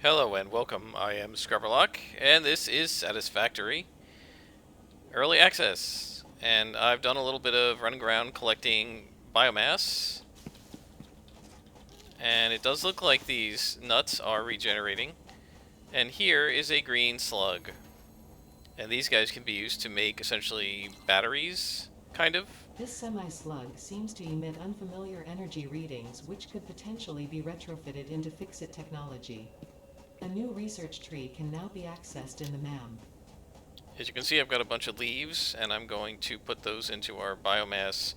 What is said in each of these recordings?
Hello and welcome. I am Scrubberlock, and this is Satisfactory Early Access. And I've done a little bit of running around collecting biomass, and it does look like these nuts are regenerating. And here is a green slug. And these guys can be used to make essentially batteries, kind of. This semi-slug seems to emit unfamiliar energy readings which could potentially be retrofitted into Fixit technology. A new research tree can now be accessed in the MAM. As you can see, I've got a bunch of leaves, and I'm going to put those into our biomass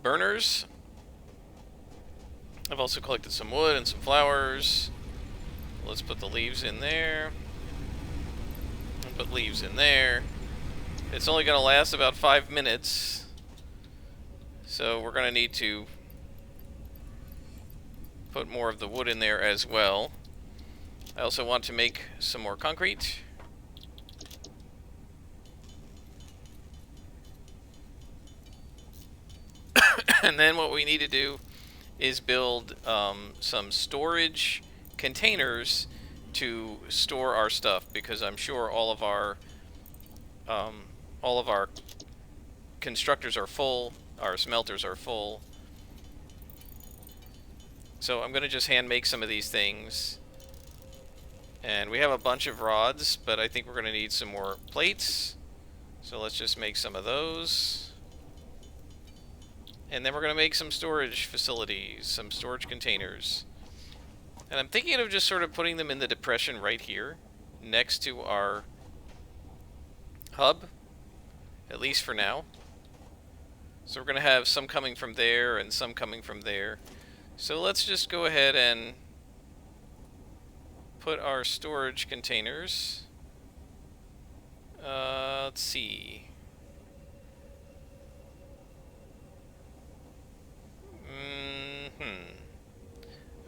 burners. I've also collected some wood and some flowers. Let's put the leaves in there. And put leaves in there. It's only going to last about 5 minutes. So we're going to need to put more of the wood in there as well. I also want to make some more concrete. And then what we need to do is build some storage containers to store our stuff, because I'm sure all of our constructors are full, our smelters are full. So I'm going to just hand make some of these things. And we have a bunch of rods, but I think we're going to need some more plates. So let's just make some of those. And then we're going to make some storage facilities, some storage containers. And I'm thinking of just sort of putting them in the depression right here, next to our hub, at least for now. So we're going to have some coming from there and some coming from there. So let's just go ahead and put our storage containers. Let's see.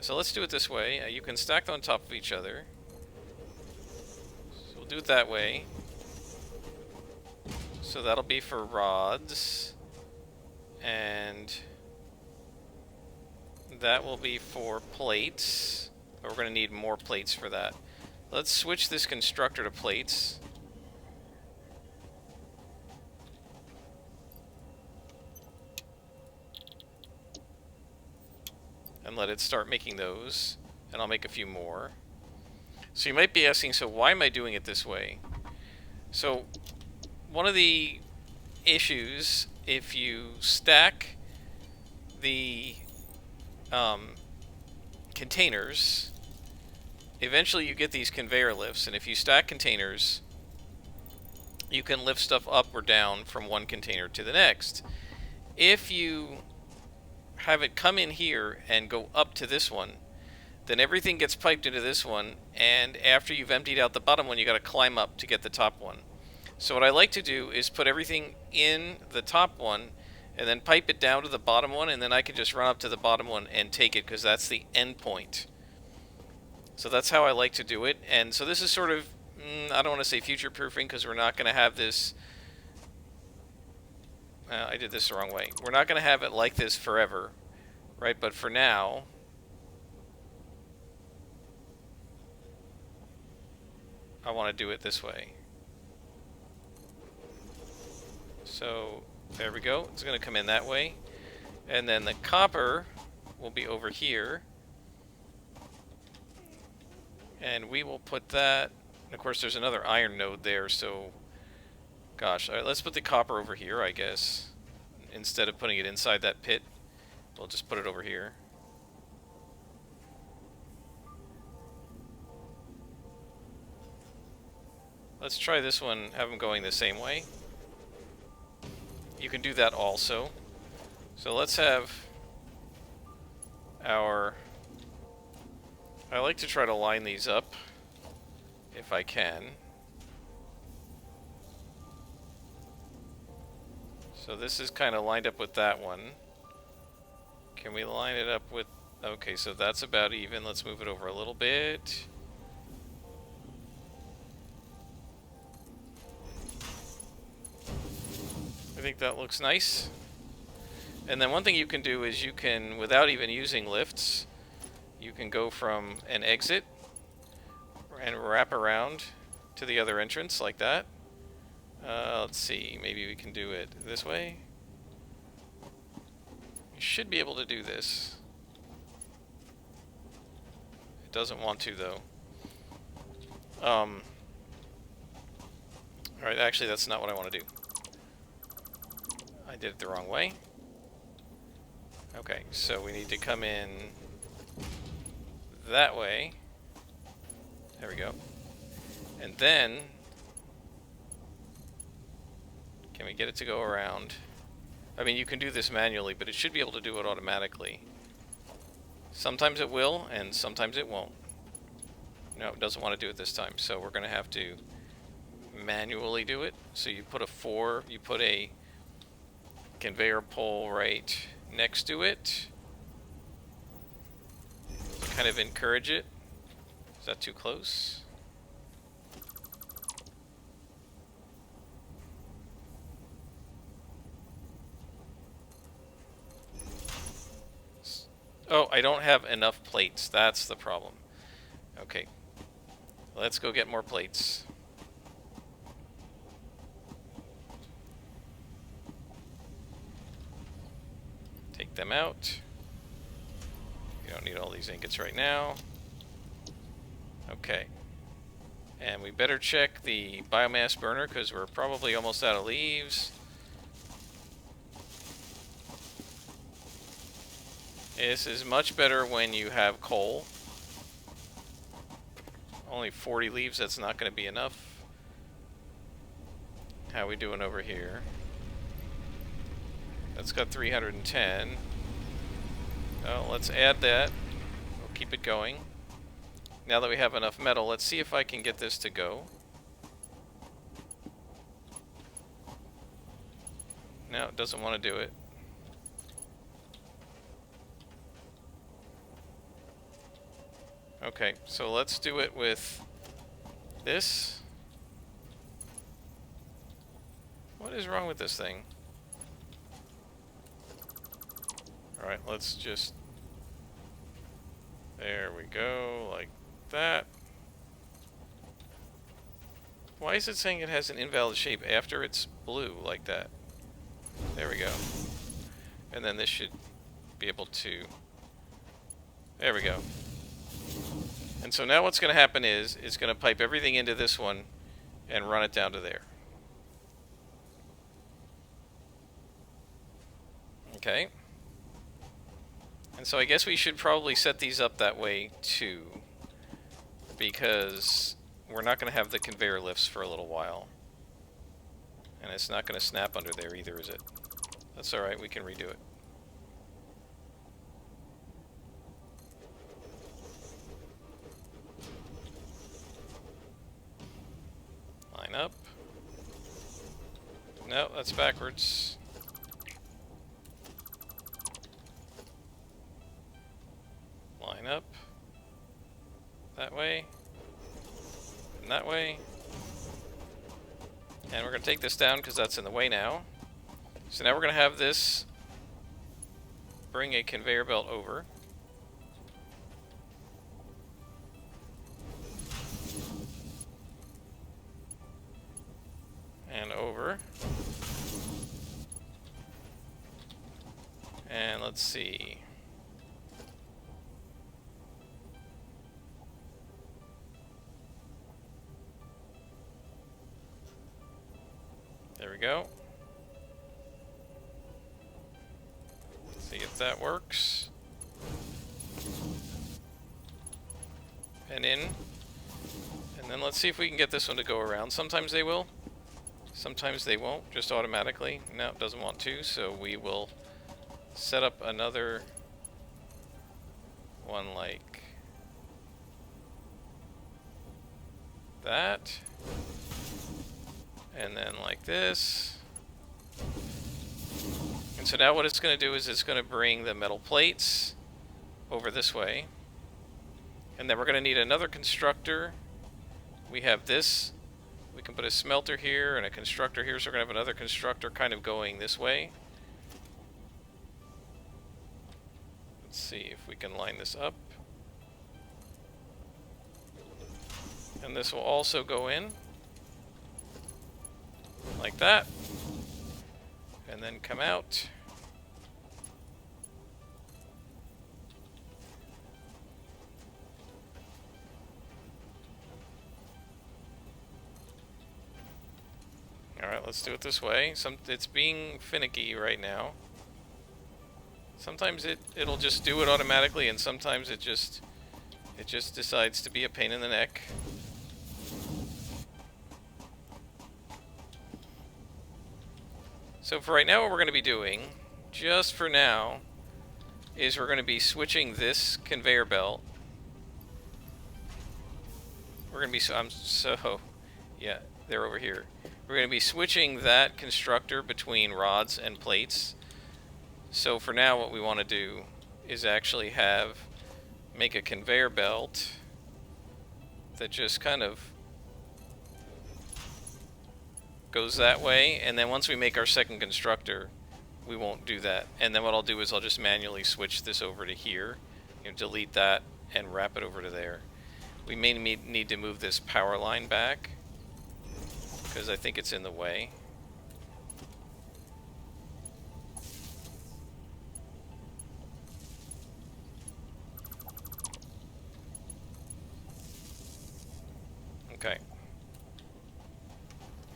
So let's do it this way. You can stack them on top of each other. So we'll do it that way. So that'll be for rods. And that will be for plates. But we're going to need more plates for that. Let's switch this constructor to plates. And let it start making those. And I'll make a few more. So you might be asking, so why am I doing it this way? So one of the issues, if you stack the containers, eventually you get these conveyor lifts, and if you stack containers, you can lift stuff up or down from one container to the next. If you have it come in here and go up to this one, then everything gets piped into this one, and after you've emptied out the bottom one, you got to climb up to get the top one. So what I like to do is put everything in the top one and then pipe it down to the bottom one, and then I can just run up to the bottom one and take it, because that's the end point. So that's how I like to do it. And so this is sort of, I don't want to say future-proofing, because we're not going to have this... I did this the wrong way. We're not going to have it like this forever, right? But for now, I want to do it this way. So there we go. It's going to come in that way. And then the copper will be over here. And we will put that... And of course, there's another iron node there, so... Gosh, all right, let's put the copper over here, I guess. Instead of putting it inside that pit, we'll just put it over here. Let's try this one, have them going the same way. You can do that also. So let's have our... I like to try to line these up, if I can. So this is kind of lined up with that one. Can we line it up with... Okay, so that's about even. Let's move it over a little bit. I think that looks nice. And then one thing you can do is you can, without even using lifts, you can go from an exit and wrap around to the other entrance like that. Let's see, maybe we can do it this way. You should be able to do this. It doesn't want to though. Alright, actually that's not what I want to do. I did it the wrong way. Okay, so we need to come in that way. There we go. And then, can we get it to go around? I mean, you can do this manually, but it should be able to do it automatically. Sometimes it will, and sometimes it won't. No, it doesn't want to do it this time, so we're going to have to manually do it. So you put a conveyor pole right next to it. Kind of encourage it. Is that too close? Oh, I don't have enough plates. That's the problem. Okay. Let's go get more plates. Take them out. We don't need all these ingots right now. Okay. And we better check the biomass burner because we're probably almost out of leaves. This is much better when you have coal. Only 40 leaves, that's not going to be enough. How we doing over here? That's got 310. Oh, let's add that. We'll keep it going. Now that we have enough metal, let's see if I can get this to go. No, it doesn't want to do it. Okay, so let's do it with this. What is wrong with this thing? Alright, let's just... There we go, like that. Why is it saying it has an invalid shape after it's blue, like that? There we go. And then this should be able to... There we go. And so now what's going to happen is, it's going to pipe everything into this one and run it down to there. Okay. And so I guess we should probably set these up that way too, because we're not going to have the conveyor lifts for a little while. And it's not going to snap under there either, is it? That's alright, we can redo it. Line up. No, that's backwards. Line up. That way. And that way. And we're going to take this down because that's in the way now. So now we're going to have this bring a conveyor belt over. And over. And let's see. There we go. See if that works. And in. And then let's see if we can get this one to go around. Sometimes they will. Sometimes they won't, just automatically. No, it doesn't want to, so we will set up another one like that. And then like this. And so now what it's going to do is it's going to bring the metal plates over this way. And then we're going to need another constructor. We have this. We can put a smelter here and a constructor here, so we're going to have another constructor kind of going this way. Let's see if we can line this up. And this will also go in like that, and then come out. Alright, let's do it this way. It's being finicky right now. Sometimes it'll just do it automatically, and sometimes it just decides to be a pain in the neck. So for right now, what we're going to be doing, just for now, is we're going to be switching this conveyor belt. We're going to be, yeah, they're over here. We're going to be switching that constructor between rods and plates. So for now, what we want to do is actually make a conveyor belt that just kind of goes that way, and then once we make our second constructor, we won't do that. And then what I'll do is I'll just manually switch this over to here, delete that, and wrap it over to there. We may need to move this power line back, because I think it's in the way. Okay.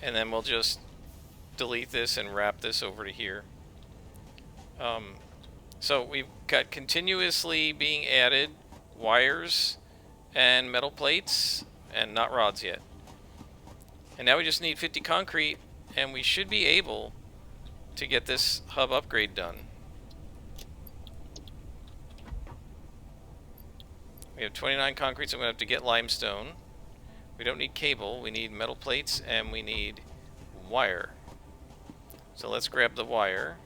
And then we'll just delete this and wrap this over to here. So we've got continuously being added wires and metal plates, and not rods yet. And now we just need 50 concrete, and we should be able to get this hub upgrade done. We have 29 concrete, so I'm going to have to get limestone. We don't need cable, we need metal plates, and we need wire. So let's grab the wire.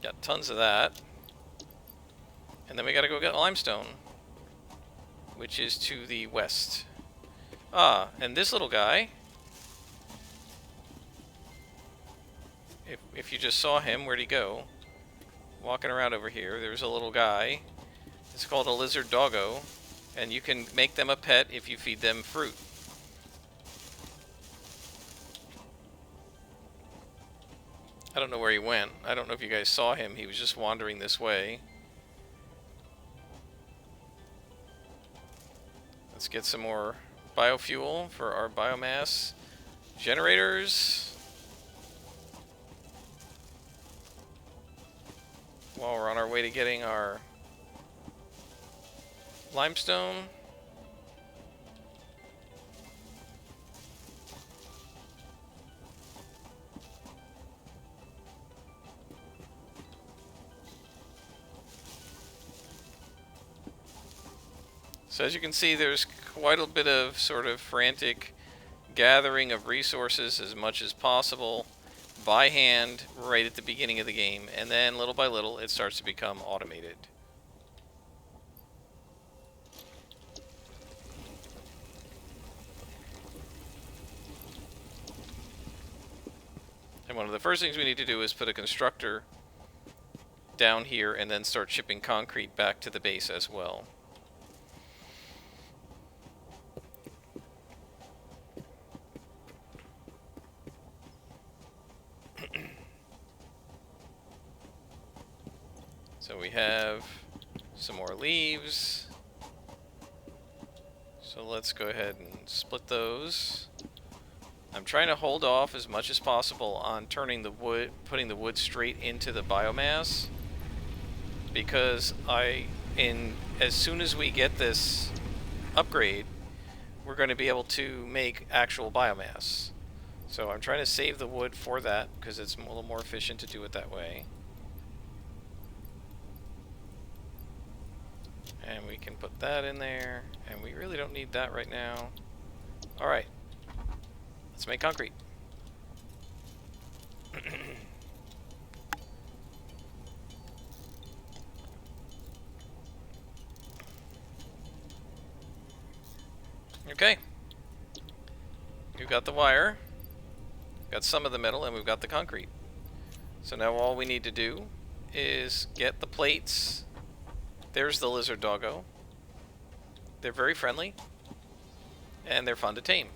Got tons of that. And then we gotta go get limestone, which is to the west. Ah, and this little guy, if you just saw him, where'd he go? Walking around over here, there's a little guy. It's called a lizard doggo, and you can make them a pet if you feed them fruit. I don't know where he went. I don't know if you guys saw him. He was just wandering this way. Let's get some more biofuel for our biomass generators. While we're on our way to getting our limestone. So as you can see, there's quite a bit of sort of frantic gathering of resources as much as possible by hand right at the beginning of the game, and then little by little it starts to become automated. And one of the first things we need to do is put a constructor down here and then start shipping concrete back to the base as well. So we have some more leaves. So let's go ahead and split those. I'm trying to hold off as much as possible on turning the wood, putting the wood straight into the biomass, because as soon as we get this upgrade, we're going to be able to make actual biomass. So I'm trying to save the wood for that, because it's a little more efficient to do it that way. And we can put that in there, and we really don't need that right now. Alright, let's make concrete. Okay, we've got the wire, got some of the metal, and we've got the concrete. So now all we need to do is get the plates There's the lizard doggo. They're very friendly, and they're fun to tame.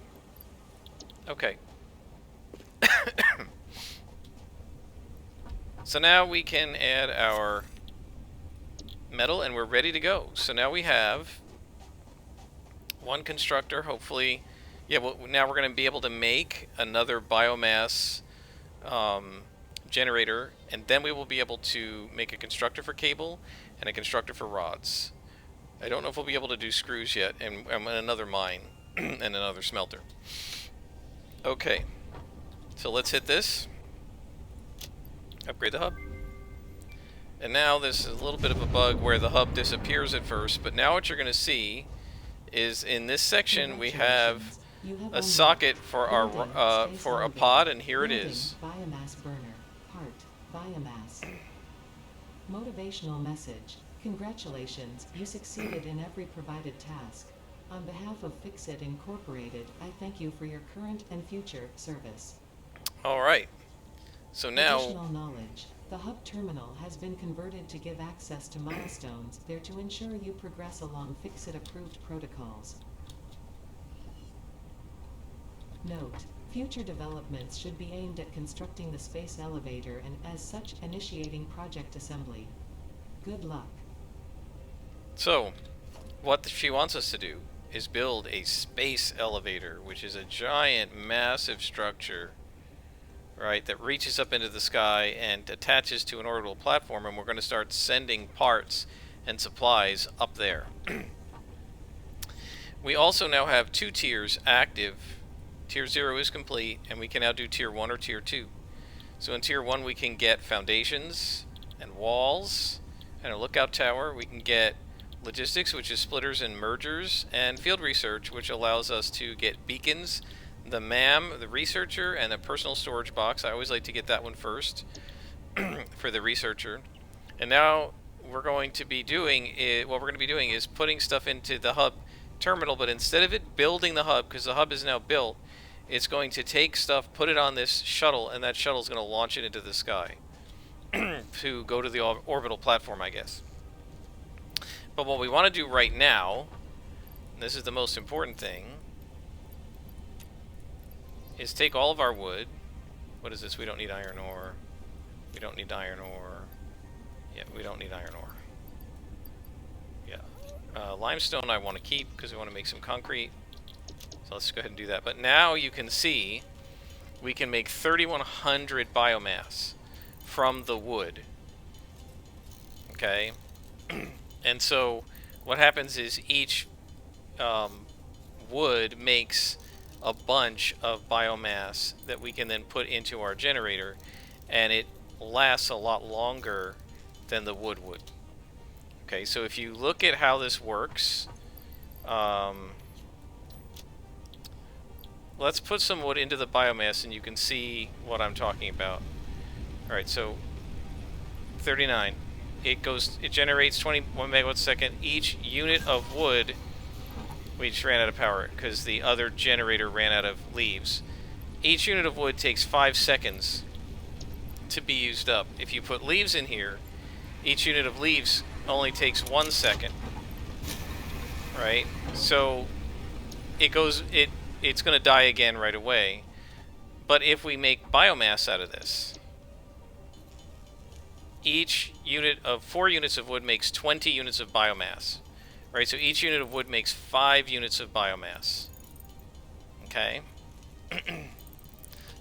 Okay. So now we can add our metal, and we're ready to go. So now we have one constructor, hopefully. Yeah, well, now we're going to be able to make another biomass generator, and then we will be able to make a constructor for cable and a constructor for rods. I don't know if we'll be able to do screws yet, and another mine and another smelter. Okay, so let's hit this. Upgrade the hub. And now this is a little bit of a bug where the hub disappears at first, but now what you're going to see is in this section we have a socket for our for a pod, and here it is. Biomass burner. Part. Biomass. Motivational message. Congratulations, you succeeded in every provided task. On behalf of Fixit Incorporated, I thank you for your current and future service. Alright. So now... Additional knowledge. The hub terminal has been converted to give access to milestones there to ensure you progress along Fixit-approved protocols. Note: future developments should be aimed at constructing the space elevator and, as such, initiating project assembly. Good luck. So, what she wants us to do is build a space elevator, which is a giant, massive structure, right, that reaches up into the sky and attaches to an orbital platform, and we're going to start sending parts and supplies up there. We also now have 2 tiers active. Tier 0 is complete, and we can now do Tier 1 or Tier 2. So in Tier 1 we can get foundations and walls and a lookout tower. We can get logistics, which is splitters and mergers, and field research, which allows us to get beacons, the MAM, the researcher, and a personal storage box. I always like to get that one first for the researcher. And now we're going to be doing is putting stuff into the hub terminal, but instead of it building the hub, because the hub is now built, it's going to take stuff, put it on this shuttle, and that shuttle is going to launch it into the sky to go to the orbital platform, I guess. But what we want to do right now, and this is the most important thing, is take all of our wood. What is this? We don't need iron ore. We don't need iron ore. Yeah, we don't need iron ore. Yeah. Limestone I want to keep because we want to make some concrete. So let's go ahead and do that. But now you can see we can make 3,100 biomass from the wood. Okay? And so what happens is each wood makes a bunch of biomass that we can then put into our generator, and it lasts a lot longer than the wood would. Okay, so if you look at how this works, let's put some wood into the biomass and you can see what I'm talking about. Alright, so 39. It generates 21 megawatts a second. Each unit of wood, we just ran out of power because the other generator ran out of leaves. Each unit of wood takes 5 seconds to be used up. If you put leaves in here, each unit of leaves only takes 1 second. Right? So it's going to die again right away. But if we make biomass out of this, each unit of 4 units of wood makes 20 units of biomass. Right, so each unit of wood makes 5 units of biomass. Okay?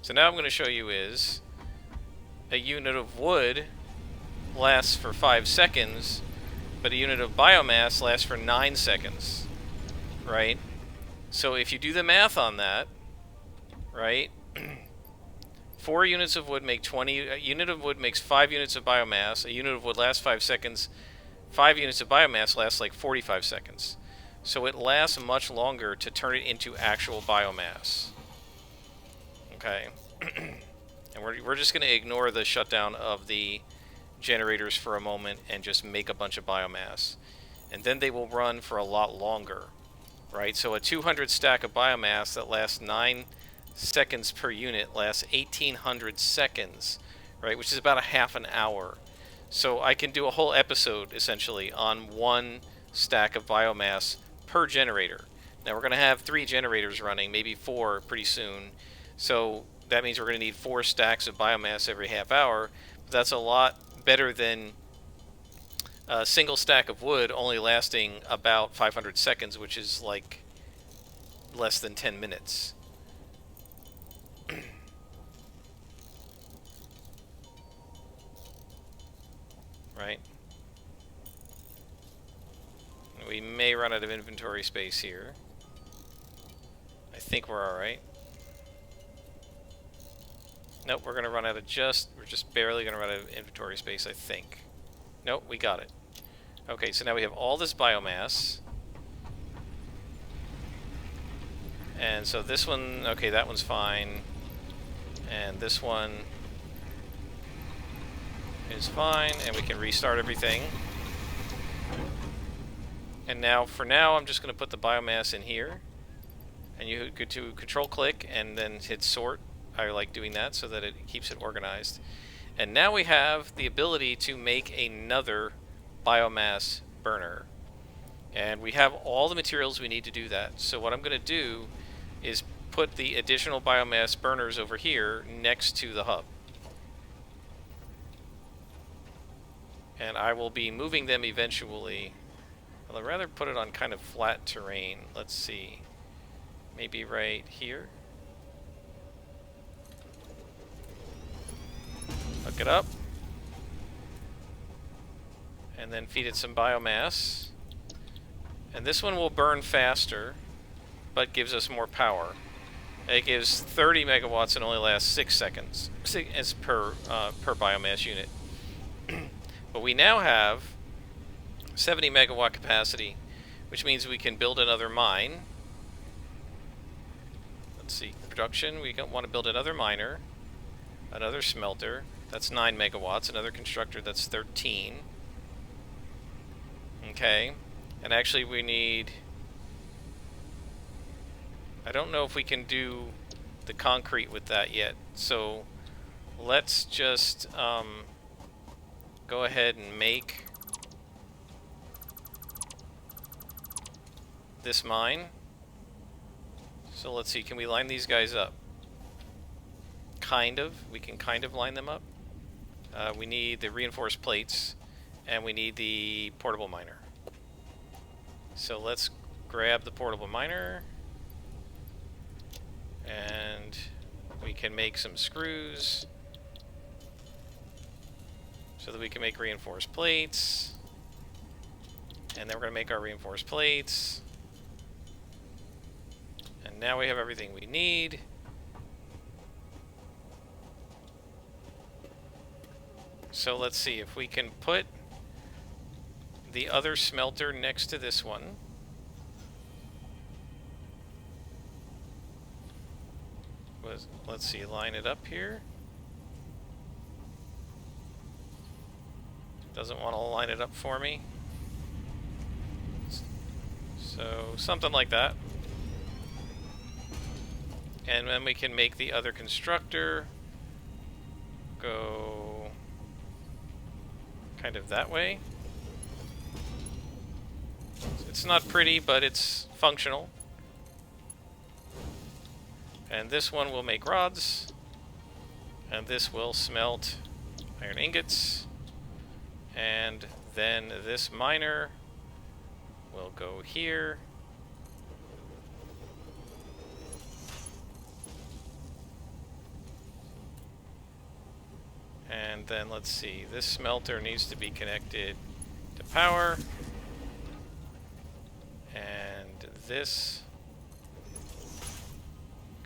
So now I'm going to show you is a unit of wood lasts for 5 seconds, but a unit of biomass lasts for 9 seconds. Right? So if you do the math on that, right? 4 units of wood make 20. A unit of wood makes 5 units of biomass. A unit of wood lasts 5 seconds. 5 units of biomass lasts like 45 seconds. So it lasts much longer to turn it into actual biomass. Okay. And we're just going to ignore the shutdown of the generators for a moment and just make a bunch of biomass. And then they will run for a lot longer. Right? So a 200 stack of biomass that lasts 9 seconds per unit lasts 1,800 seconds. Right? Which is about a half an hour. So I can do a whole episode, essentially, on one stack of biomass per generator. Now we're going to have 3 generators running, maybe 4 pretty soon. So that means we're going to need 4 stacks of biomass every half hour. But that's a lot better than a single stack of wood only lasting about 500 seconds, which is like less than 10 minutes. Right? We may run out of inventory space here. I think we're alright. Nope, we're just barely going to run out of inventory space, I think. Nope, we got it. Okay, so now we have all this biomass. And so this one, okay, that one's fine. And this one is fine, and we can restart everything. And now, for now, I'm just going to put the biomass in here. And you go to control-click and then hit sort. I like doing that so that it keeps it organized. And now we have the ability to make another biomass burner. And we have all the materials we need to do that. So what I'm going to do is put the additional biomass burners over here next to the hub. And I will be moving them eventually. Well, I'd rather put it on kind of flat terrain. Let's see. Maybe right here. Hook it up. And then feed it some biomass. And this one will burn faster, but gives us more power. It gives 30 megawatts and only lasts 6 seconds as per biomass unit. But we now have 70 megawatt capacity, which means we can build another mine. Let's see, production. We want to build another miner, another smelter. That's 9 megawatts. Another constructor. That's 13. Okay. And actually we need... I don't know if we can do the concrete with that yet. So let's just go ahead and make this mine. So let's see, can we line these guys up? Kind of. We can kind of line them up. We need the reinforced plates, and we need the portable miner. So let's grab the portable miner, and we can make some screws so that we can make reinforced plates. And then we're going to make our reinforced plates. And now we have everything we need. So let's see if we can put the other smelter next to this one. Let's see, line it up here. Doesn't want to line it up for me. So something like that. And then we can make the other constructor go kind of that way. It's not pretty, but it's functional. And this one will make rods. And this will smelt iron ingots. And then this miner will go here. And then let's see, this smelter needs to be connected to power. And this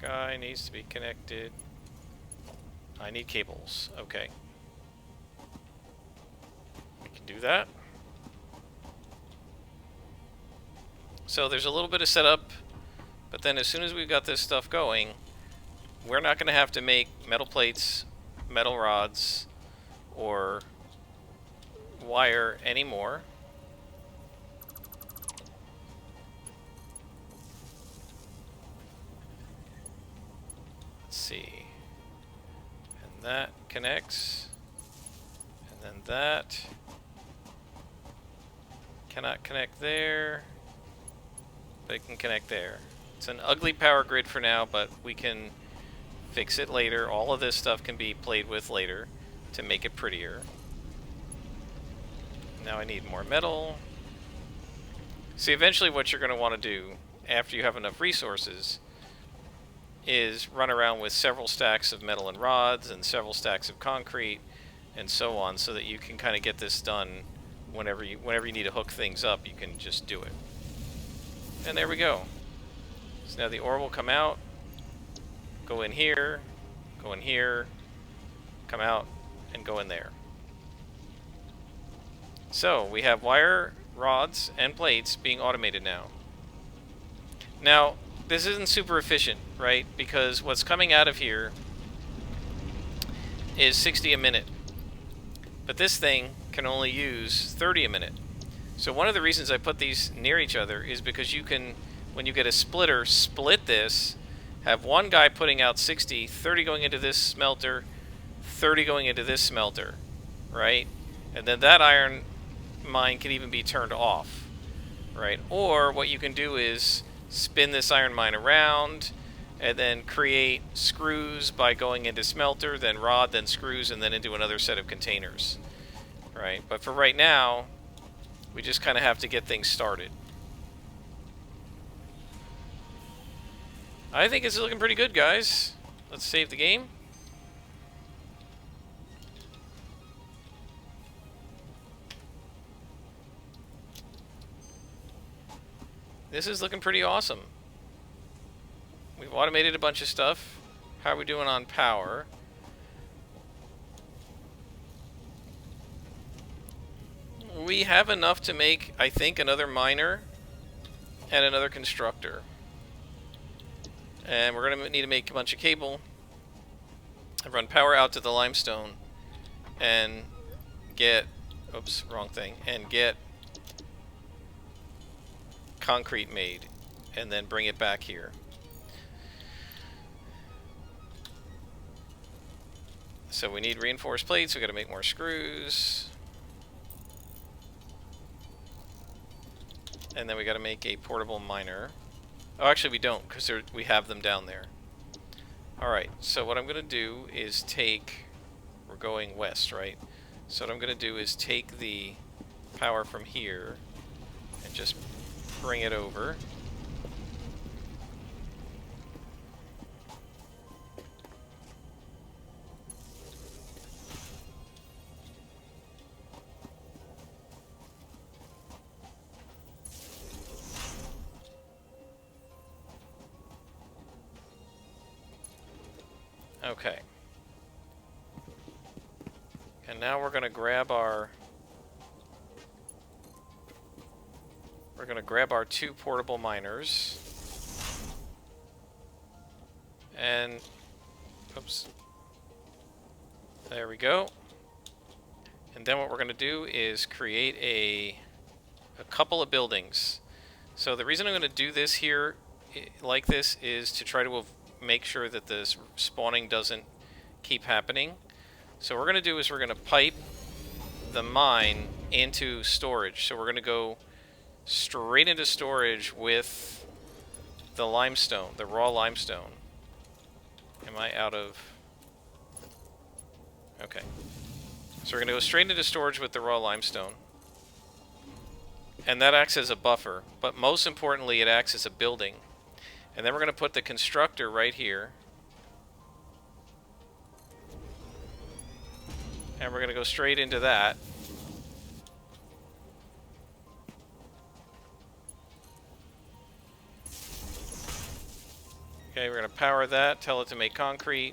guy needs to be connected. I need cables. Okay. We can do that. So there's a little bit of setup, but then as soon as we've got this stuff going, we're not going to have to make metal plates, metal rods, or wire anymore. Let's see. And that connects. And then that. Cannot connect there. But it can connect there. It's an ugly power grid for now, but we can fix it later. All of this stuff can be played with later to make it prettier. Now I need more metal. See, eventually what you're going to want to do after you have enough resources is run around with several stacks of metal and rods and several stacks of concrete and so on, so that you can kind of get this done whenever you need to hook things up. You can just do it. And there we go. So now the ore will come out, go in here, come out, and go in there. So we have wire, rods, and plates being automated now. Now, this isn't super efficient, right? Because what's coming out of here is 60 a minute. But this thing can only use 30 a minute. So one of the reasons I put these near each other is because you can, when you get a splitter, split this, have one guy putting out 60, 30 going into this smelter, 30 going into this smelter, right? And then that iron mine can even be turned off, right? Or what you can do is spin this iron mine around and then create screws by going into smelter, then rod, then screws, and then into another set of containers, right? But for right now, we just kind of have to get things started. I think it's looking pretty good, guys. Let's save the game. This is looking pretty awesome. We've automated a bunch of stuff. How are we doing on power? We have enough to make, I think, another miner and another constructor. And we're going to need to make a bunch of cable and run power out to the limestone and get, oops, wrong thing, and get concrete made and then bring it back here. So we need reinforced plates. We got to make more screws. And then we got to make a portable miner. Oh, actually we don't, because we have them down there. Alright, so what I'm going to do is take... We're going west, right? So what I'm going to do is take the power from here and just bring it over. Okay. And now we're going to grab our... We're going to grab our two portable miners. And... Oops. There we go. And then what we're going to do is create a couple of buildings. So the reason I'm going to do this here like this is to try to make sure that this spawning doesn't keep happening. So what we're going to do is we're going to pipe the mine into storage. So we're going to go straight into storage with the limestone, the raw limestone. Am I out of... Okay. So we're going to go straight into storage with the raw limestone. And that acts as a buffer, but most importantly it acts as a building. And then we're going to put the constructor right here. And we're going to go straight into that. Okay, we're going to power that, tell it to make concrete.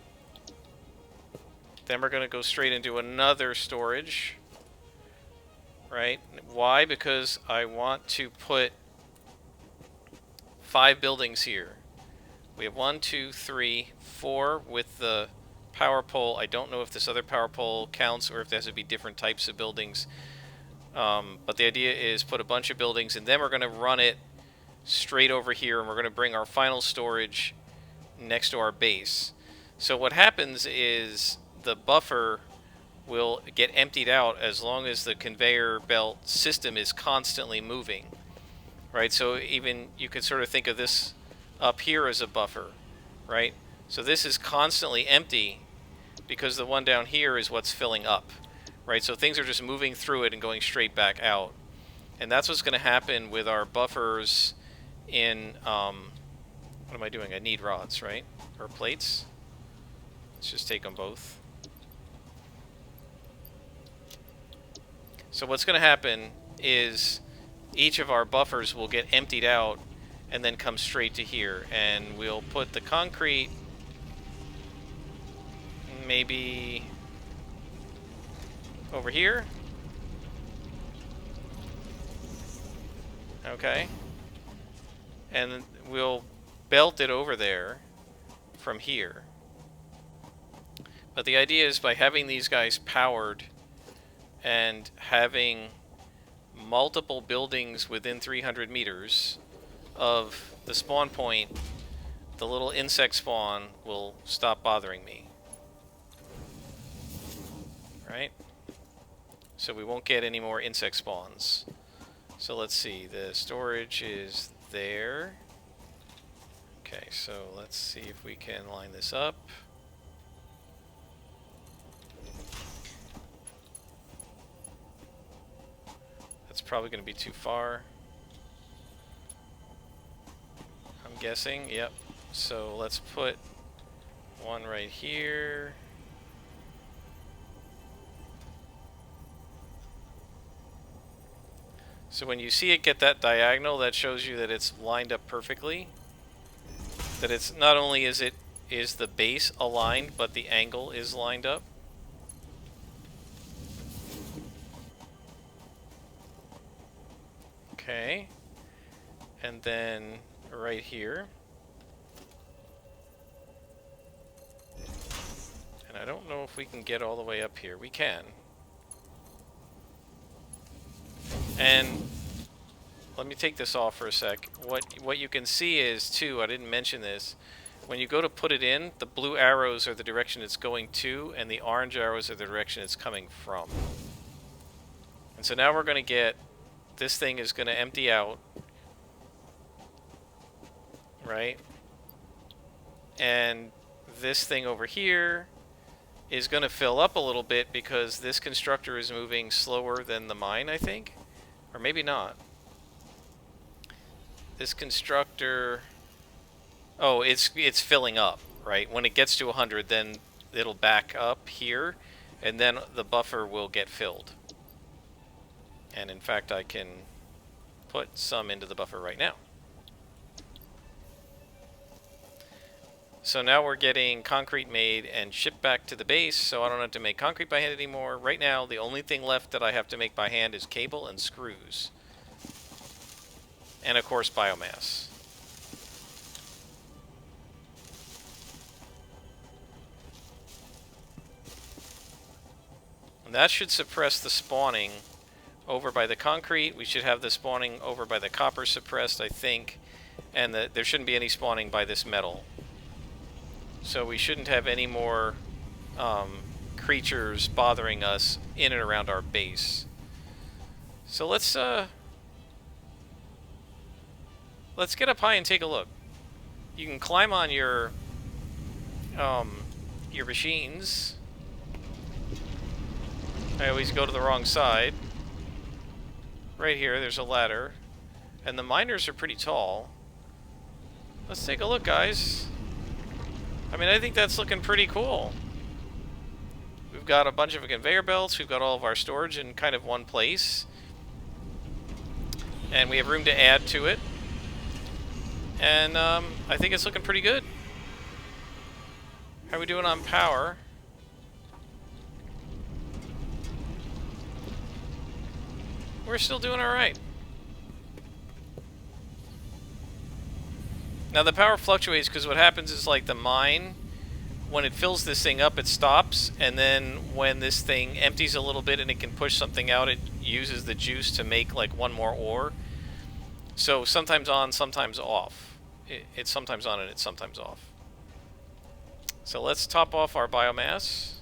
Then we're going to go straight into another storage. Right? Why? Because I want to put 5 buildings here. We have 1, 2, 3, 4 with the power pole. I don't know if this other power pole counts or if there has to be different types of buildings. But the idea is put a bunch of buildings and then we're going to run it straight over here and we're going to bring our final storage next to our base. So what happens is the buffer will get emptied out as long as the conveyor belt system is constantly moving, right? So even you could sort of think of this up here as a buffer, right? So this is constantly empty because the one down here is what's filling up, right? So things are just moving through it and going straight back out. And that's what's going to happen with our buffers in, what am I doing? I need rods, right? Or plates. Let's just take them both. So what's going to happen is each of our buffers will get emptied out and then come straight to here. And we'll put the concrete maybe over here. Okay. And we'll belt it over there from here. But the idea is by having these guys powered and having multiple buildings within 300 meters of the spawn point, the little insect spawn will stop bothering me. Right? So we won't get any more insect spawns. So let's see, the storage is there. Okay, so let's see if we can line this up. That's probably going to be too far, I'm guessing. Yep. So let's put one right here. So when you see it get that diagonal, that shows you that it's lined up perfectly. That it's not only is the base aligned, but the angle is lined up. Okay. And then right here. And I don't know if we can get all the way up here. We can. And let me take this off for a sec. What you can see is, too, I didn't mention this, when you go to put it in, the blue arrows are the direction it's going to, and the orange arrows are the direction it's coming from. And so now we're going to get, this thing is going to empty out, right? And this thing over here is going to fill up a little bit because this constructor is moving slower than the mine, I think. Or maybe not. This constructor... Oh, it's filling up, right? When it gets to 100, then it'll back up here, and then the buffer will get filled. And in fact, I can put some into the buffer right now. So now we're getting concrete made and shipped back to the base, so I don't have to make concrete by hand anymore. Right now, the only thing left that I have to make by hand is cable and screws. And of course, biomass. And that should suppress the spawning over by the concrete. We should have the spawning over by the copper suppressed, I think. And there shouldn't be any spawning by this metal. So we shouldn't have any more creatures bothering us in and around our base. So let's get up high and take a look. You can climb on your machines. I always go to the wrong side. Right here, there's a ladder. And the miners are pretty tall. Let's take a look, guys. I mean, I think that's looking pretty cool. We've got a bunch of conveyor belts. We've got all of our storage in kind of one place. And we have room to add to it. And I think it's looking pretty good. How are we doing on power? We're still doing alright. Now the power fluctuates because what happens is, like, the mine, when it fills this thing up, it stops, and then when this thing empties a little bit and it can push something out, it uses the juice to make, like, one more ore. So sometimes on, sometimes off. It's sometimes on and it's sometimes off. So let's top off our biomass.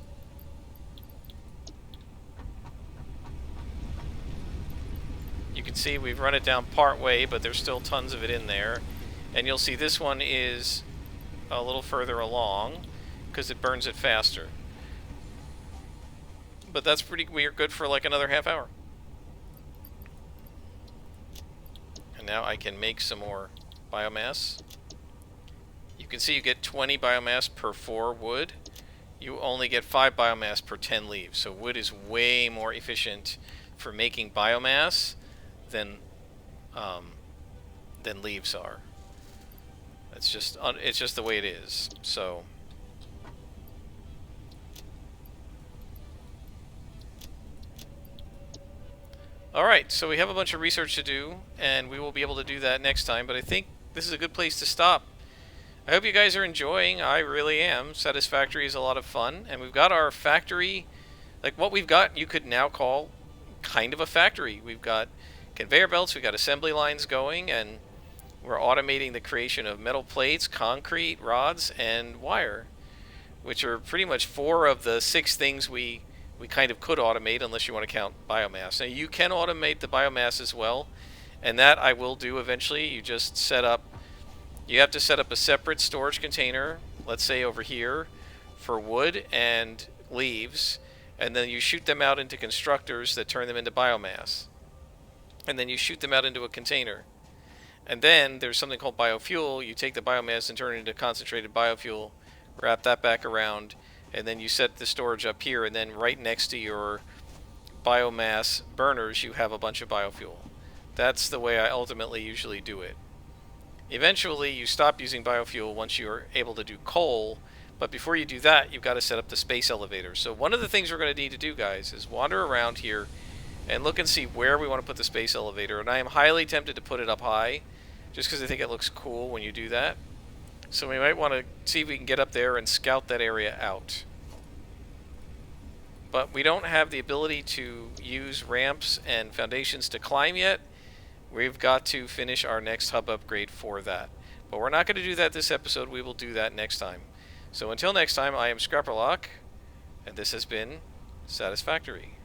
can see we've run it down part way, but there's still tons of it in there. And you'll see this one is a little further along because it burns it faster. But that's pretty weird, good for like another half hour. And now I can make some more biomass. You can see you get 20 biomass per 4 wood. You only get 5 biomass per 10 leaves. So wood is way more efficient for making biomass than leaves are. It's just the way it is. So alright, so we have a bunch of research to do, and we will be able to do that next time, but I think this is a good place to stop. I hope you guys are enjoying. I really am. Satisfactory is a lot of fun, and we've got our factory. Like, what we've got, you could now call kind of a factory. We've got conveyor belts, we've got assembly lines going, and we're automating the creation of metal plates, concrete, rods, and wire, which are pretty much 4 of the 6 things we kind of could automate, unless you want to count biomass. Now, you can automate the biomass as well, and that I will do eventually. You just set up, you have to set up a separate storage container, let's say over here, for wood and leaves, and then you shoot them out into constructors that turn them into biomass. And then you shoot them out into a container. And then there's something called biofuel. You take the biomass and turn it into concentrated biofuel, wrap that back around, and then you set the storage up here, and then right next to your biomass burners you have a bunch of biofuel. That's the way I ultimately usually do it. Eventually you stop using biofuel once you're able to do coal, but before you do that you've got to set up the space elevator. So one of the things we're going to need to do, guys, is wander around here and look and see where we want to put the space elevator. And I am highly tempted to put it up high, just because I think it looks cool when you do that. So we might want to see if we can get up there and scout that area out. But we don't have the ability to use ramps and foundations to climb yet. We've got to finish our next hub upgrade for that. But we're not going to do that this episode. We will do that next time. So until next time, I am Scrapperlock, and this has been Satisfactory.